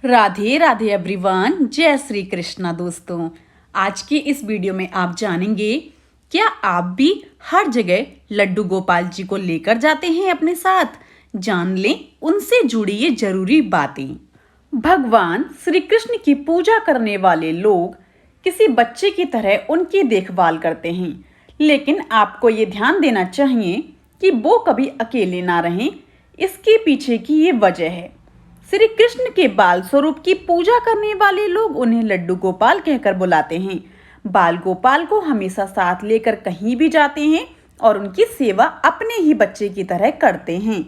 Radhe Radhe everyone, जय श्री कृष्णा। दोस्तों, आज की इस वीडियो में आप जानेंगे क्या आप भी हर जगह लड्डू गोपाल जी को लेकर जाते हैं अपने साथ। जान लें उनसे जुड़ी ये जरूरी बातें। भगवान श्री कृष्ण की पूजा करने वाले लोग किसी बच्चे की तरह उनकी देखभाल करते हैं, लेकिन आपको ये ध्यान देना चाहिए कि वो कभी अकेले ना रहें। इसके पीछे की ये वजह है। श्री कृष्ण के बाल स्वरूप की पूजा करने वाले लोग उन्हें लड्डू गोपाल कहकर बुलाते हैं। बाल गोपाल को हमेशा साथ लेकर कहीं भी जाते हैं और उनकी सेवा अपने ही बच्चे की तरह करते हैं।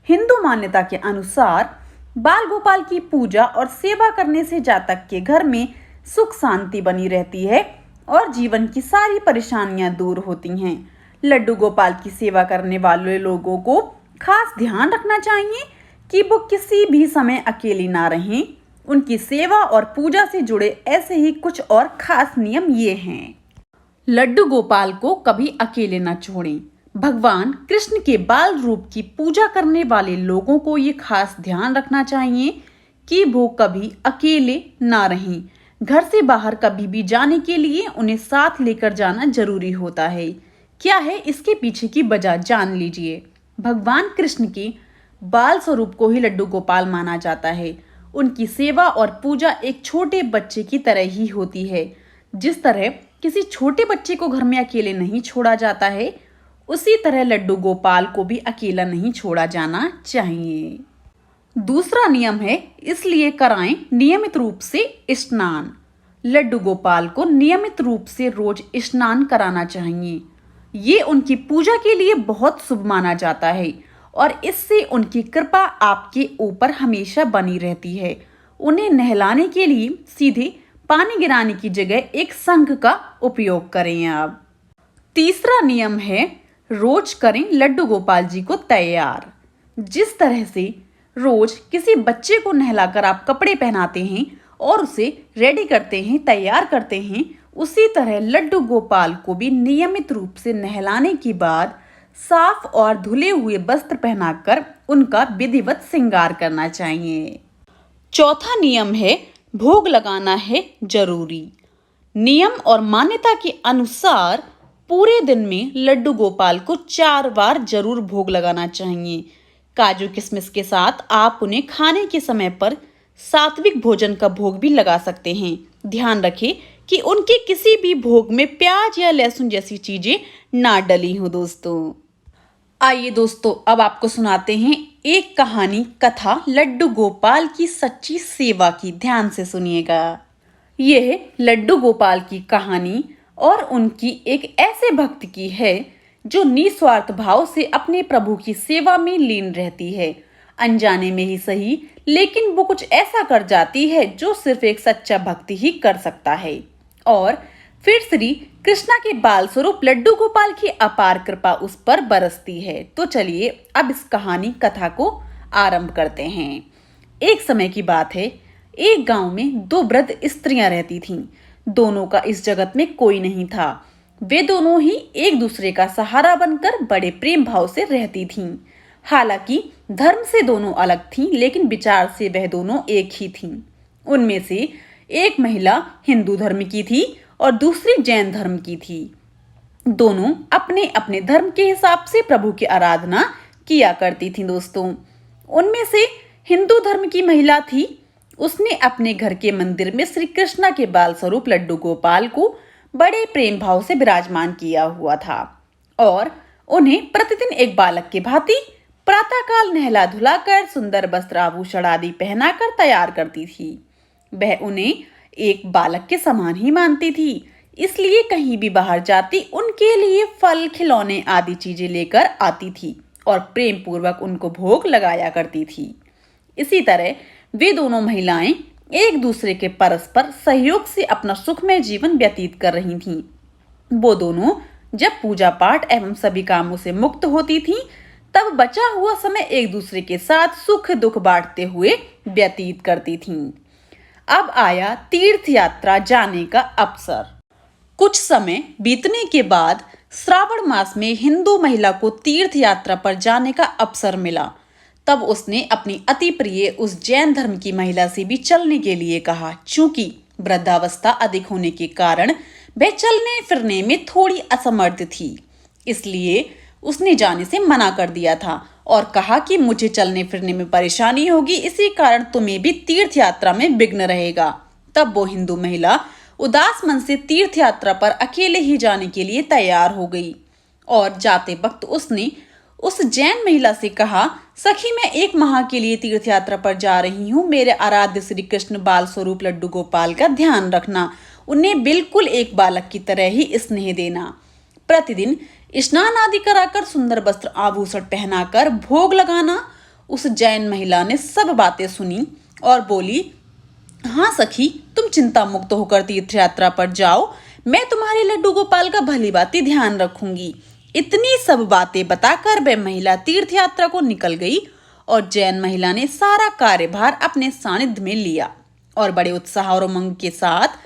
हिंदू मान्यता के अनुसार बाल गोपाल की पूजा और सेवा करने से जातक के घर में सुख शांति बनी रहती है और जीवन की सारी परेशानियां दूर होती हैं। लड्डू गोपाल की सेवा करने वाले लोगों को खास ध्यान रखना चाहिए कि वो किसी भी समय अकेली ना रहें। उनकी सेवा और पूजा से जुड़े ऐसे ही कुछ और खास नियम ये हैं। लड्डू गोपाल को कभी अकेले ना छोड़ें। भगवान कृष्ण के बाल रूप की पूजा करने वाले लोगों को ये खास ध्यान रखना चाहिए कि वो कभी अकेले ना रहें। घर से बाहर कभी भी जाने के लिए उन्हें साथ लेकर जाना जरूरी होता है। क्या है इसके पीछे की वजह, जान लीजिए। भगवान कृष्ण के बाल स्वरूप को ही लड्डू गोपाल माना जाता है। उनकी सेवा और पूजा एक छोटे बच्चे की तरह ही होती है। जिस तरह किसी छोटे बच्चे को घर में अकेले नहीं छोड़ा जाता है, उसी तरह लड्डू गोपाल को भी अकेला नहीं छोड़ा जाना चाहिए। दूसरा नियम है, इसलिए कराएं नियमित रूप से स्नान। लड्डू गोपाल को नियमित रूप से रोज स्नान कराना चाहिए। ये उनकी पूजा के लिए बहुत शुभ माना जाता है और इससे उनकी कृपा आपके ऊपर हमेशा बनी रहती है। उन्हें नहलाने के लिए सीधे पानी गिराने की जगह एक शंख का उपयोग करें आप। तीसरा नियम है, रोज करें लड्डू गोपाल जी को तैयार। जिस तरह से रोज किसी बच्चे को नहलाकर आप कपड़े पहनाते हैं और उसे रेडी करते हैं, तैयार करते हैं, उसी तरह लड्डू गोपाल को भी नियमित रूप से नहलाने के बाद साफ और धुले हुए वस्त्र पहनाकर उनका विधिवत श्रृंगार करना चाहिए। चौथा नियम है, भोग लगाना है जरूरी। नियम और मान्यता के अनुसार पूरे दिन में लड्डू गोपाल को 4 बार जरूर भोग लगाना चाहिए। काजू किशमिश के साथ आप उन्हें खाने के समय पर सात्विक भोजन का भोग भी लगा सकते हैं। ध्यान रखें कि उनके किसी भी भोग में प्याज या लहसुन जैसी चीजें ना डली हो। दोस्तों, आइए दोस्तों, अब आपको सुनाते हैं एक कहानी, कथा लड्डू गोपाल की सच्ची सेवा की। ध्यान से सुनिएगा। यह लड्डू गोपाल की कहानी और उनकी एक ऐसे भक्त की है जो निस्वार्थ भाव से अपने प्रभु की सेवा में लीन रहती है। अनजाने में ही सही, लेकिन वो कुछ ऐसा कर जाती है जो सिर्फ एक सच्चा भक्त ही कर सकता है। और फिर श्री कृष्णा के बाल स्वरूप लड्डू गोपाल की अपार कृपा उस पर बरसती है। तो चलिए अब इस कहानी कथा को आरंभ करते हैं। एक समय की बात है, एक गांव में 2 वृद्ध स्त्रियां रहती थीं। दोनों का इस जगत में कोई नहीं था। वे दोनों ही एक दूसरे का सहारा बनकर बड़े प्रेम भाव से रहती थीं। हालांकि धर्म से दोनों अलग थीं, लेकिन विचार से वह दोनों एक ही थीं। उनमें से एक महिला हिंदू धर्म की थी और दूसरी जैन धर्म की थी। दोनों अपने अपने धर्म के हिसाब से प्रभु की आराधना किया करती थी। दोस्तों, उनमें से हिंदू धर्म की महिला थी। उसने अपने घर के मंदिर में श्री कृष्णा के बाल स्वरूप लड्डू गोपाल को बड़े प्रेम भाव से विराजमान किया हुआ था और उन्हें प्रतिदिन एक बालक के भांति प्रातःकाल नहला धुलाकर सुंदर वस्त्र आभूषण आदि पहनाकर तैयार करती थी। वह उन्हें एक बालक के समान ही मानती थी, इसलिए कहीं भी बाहर जाती उनके लिए फल, खिलौने आदि चीजें लेकर आती थी और प्रेम पूर्वक उनको भोग लगाया करती थी। इसी तरह वे दोनों महिलाएं एक दूसरे के परस्पर सहयोग से अपना सुखमय जीवन व्यतीत कर रही थीं। वो दोनों जब पूजा पाठ एवं सभी कामों से मुक्त होती थीं, तब बचा हुआ समय एक दूसरे के साथ सुख दुख बांटते हुए व्यतीत करती थीं। अब आया तीर्थ यात्रा जाने का अवसर। कुछ समय बीतने के बाद श्रावण मास में हिंदू महिला को तीर्थ यात्रा पर जाने का अवसर मिला। तब उसने अपनी अति प्रिय उस जैन धर्म की महिला से भी चलने के लिए कहा। चूंकि वृद्धावस्था अधिक होने के कारण वह चलने फिरने में थोड़ी असमर्थ थी, इसलिए उसने जाने से मना कर दिया था और कहा कि मुझे चलने फिरने में परेशानी होगी, इसी कारण तुम्हें भी तीर्थ यात्रा में विघ्न रहेगा। तब वो हिंदू महिला उदास मन से तीर्थ यात्रा पर अकेले ही जाने के लिए तैयार हो गई और जाते वक्त उसने उस जैन महिला से कहा, सखी मैं 1 माह के लिए तीर्थ यात्रा पर जा रही हूँ, मेरे आराध्य श्री कृष्ण बाल स्वरूप लड्डू गोपाल का ध्यान रखना, उन्हें बिल्कुल एक बालक की तरह ही स्नेह देना। प्रतिदिन स्नान आदि कराकर सुंदर वस्त्र आभूषण पहनाकर भोग लगाना। उस जैन महिला ने सब बातें सुनी और बोली, हाँ सखी, तुम चिंता मुक्त होकर तीर्थ यात्रा पर जाओ, मैं तुम्हारे लड्डू गोपाल का भली भांति ध्यान रखूंगी। इतनी सब बातें बताकर वह महिला तीर्थ यात्रा को निकल गई और जैन महिला ने सारा कार्यभार अपने सानिध्य में लिया और बड़े उत्साह और उमंग के साथ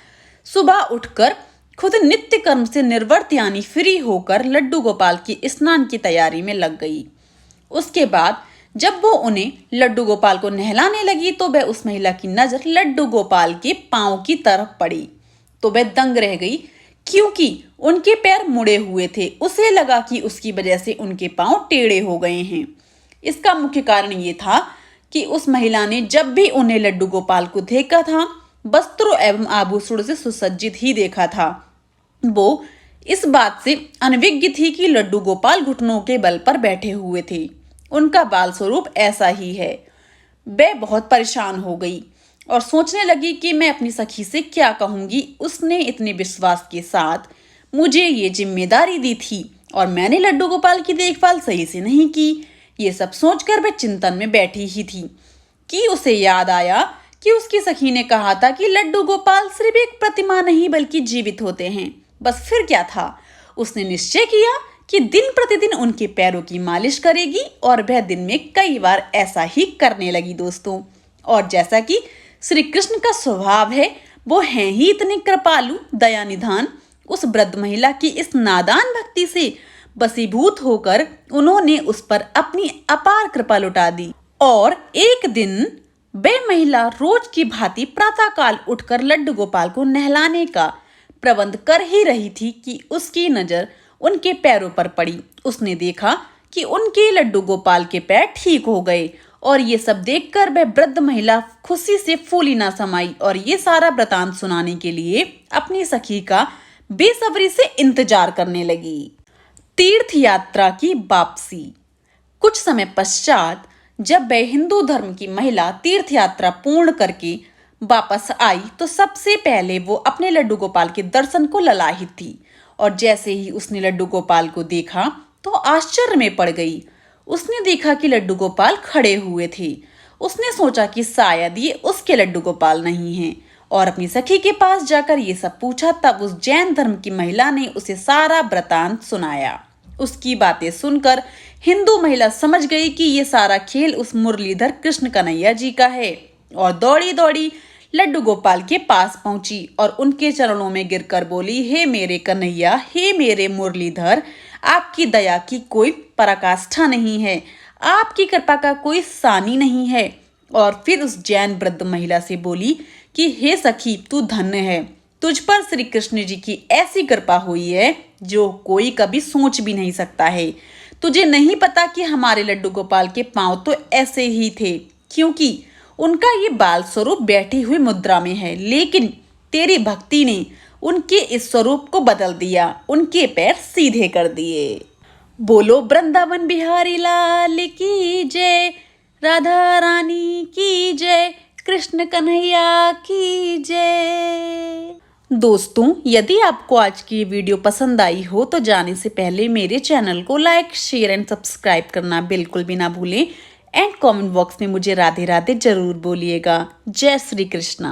सुबह उठकर खुद नित्य कर्म से निर्वृत्त यानी फ्री होकर लड्डू गोपाल की स्नान की तैयारी में लग गई। उसके बाद जब वो उन्हें लड्डू गोपाल को नहलाने लगी तो वह उस महिला की नजर लड्डू गोपाल के पांव की तरफ पड़ी तो वह दंग रह गई, क्योंकि उनके पैर मुड़े हुए थे। उसे लगा कि उसकी वजह से उनके पांव टेढ़े हो गए हैं। इसका मुख्य कारण ये था कि उस महिला ने जब भी उन्हें लड्डू गोपाल को देखा था, वस्त्रों एवं आभूषण से सुसज्जित ही देखा था। वो इस बात से अनभिज्ञ थी कि लड्डू गोपाल घुटनों के बल पर बैठे हुए थे, उनका बाल स्वरूप ऐसा ही है। वह बहुत परेशान हो गई और सोचने लगी कि मैं अपनी सखी से क्या कहूंगी। उसने इतने विश्वास के साथ मुझे ये जिम्मेदारी दी थी और मैंने लड्डू गोपाल की देखभाल सही से नहीं की। ये सब सोचकर वह चिंतन में बैठी ही थी कि उसे याद आया कि उसकी सखी ने कहा था कि लड्डू गोपाल सिर्फ एक प्रतिमा नहीं बल्कि जीवित होते हैं। बस फिर क्या था, उसने निश्चय किया कि दिन प्रतिदिन उनके पैरों की मालिश करेगी और वह दिन में कई बार ऐसा ही करने लगी दोस्तों। और जैसा कि श्री कृष्ण का स्वभाव है, वो हैं ही इतने कृपालु दया निधान। उस वृद्ध महिला की इस नादान भक्ति से वशीभूत होकर उन्होंने उस पर अपनी अपार कृपा लुटा दी और एक दिन वह महिला रोज की भांति प्रातःकाल उठकर लड्डू गोपाल को नहलाने का प्रबंध कर ही रही थी कि उसकी नजर उनके पैरों पर पड़ी। उसने देखा कि उनके लड्डू गोपाल के पैर ठीक हो गए और ये सब देखकर वह वृद्ध महिला खुशी से फूली ना समाई और ये सारा वृतांत सुनाने के लिए अपनी सखी का बेसब्री से इंतजार करने लगी। तीर्थ यात्रा की वापसी। कुछ समय पश्चात जब वह हिंदू धर्म की महिला तीर्थ यात्रा पूर्ण करके वापस आई तो सबसे पहले वो अपने लड्डू गोपाल के दर्शन को ललाहित थी और जैसे ही उसने लड्डू गोपाल को देखा तो आश्चर्य में पड़ गई। उसने देखा कि लड्डू गोपाल खड़े हुए थे। उसने सोचा कि शायद ये उसके लड्डू गोपाल नहीं हैं और अपनी सखी के पास जाकर ये सब पूछा। तब उस जैन धर्म की महिला ने उसे सारा वृतांत सुनाया। उसकी बातें सुनकर हिंदू महिला समझ गई कि ये सारा खेल उस मुरलीधर कृष्ण कन्हैया जी का है और दौड़ी दौड़ी लड्डू गोपाल के पास पहुंची और उनके चरणों में गिरकर बोली, हे मेरे कन्हैया, हे मेरे मुरलीधर, आपकी दया की कोई पराकाष्ठा नहीं है, आपकी कृपा का कोई सानी नहीं है। और फिर उस जैन वृद्ध महिला से बोली कि हे सखी, तू धन्य है, तुझ पर श्री कृष्ण जी की ऐसी कृपा हुई है जो कोई कभी सोच भी नहीं सकता है। तुझे नहीं पता कि हमारे लड्डू गोपाल के पांव तो ऐसे ही थे, क्योंकि उनका ये बाल स्वरूप बैठी हुई मुद्रा में है, लेकिन तेरी भक्ति ने उनके इस स्वरूप को बदल दिया, उनके पैर सीधे कर दिए। बोलो वृंदावन बिहारी लाल की जय, राधा रानी की जय, कृष्ण कन्हैया की जय। दोस्तों, यदि आपको आज की वीडियो पसंद आई हो तो जाने से पहले मेरे चैनल को लाइक, शेयर एंड सब्सक्राइब करना बिल्कुल भी ना भूलें एंड कमेंट बॉक्स में मुझे राधे राधे जरूर बोलिएगा। जय श्री कृष्णा।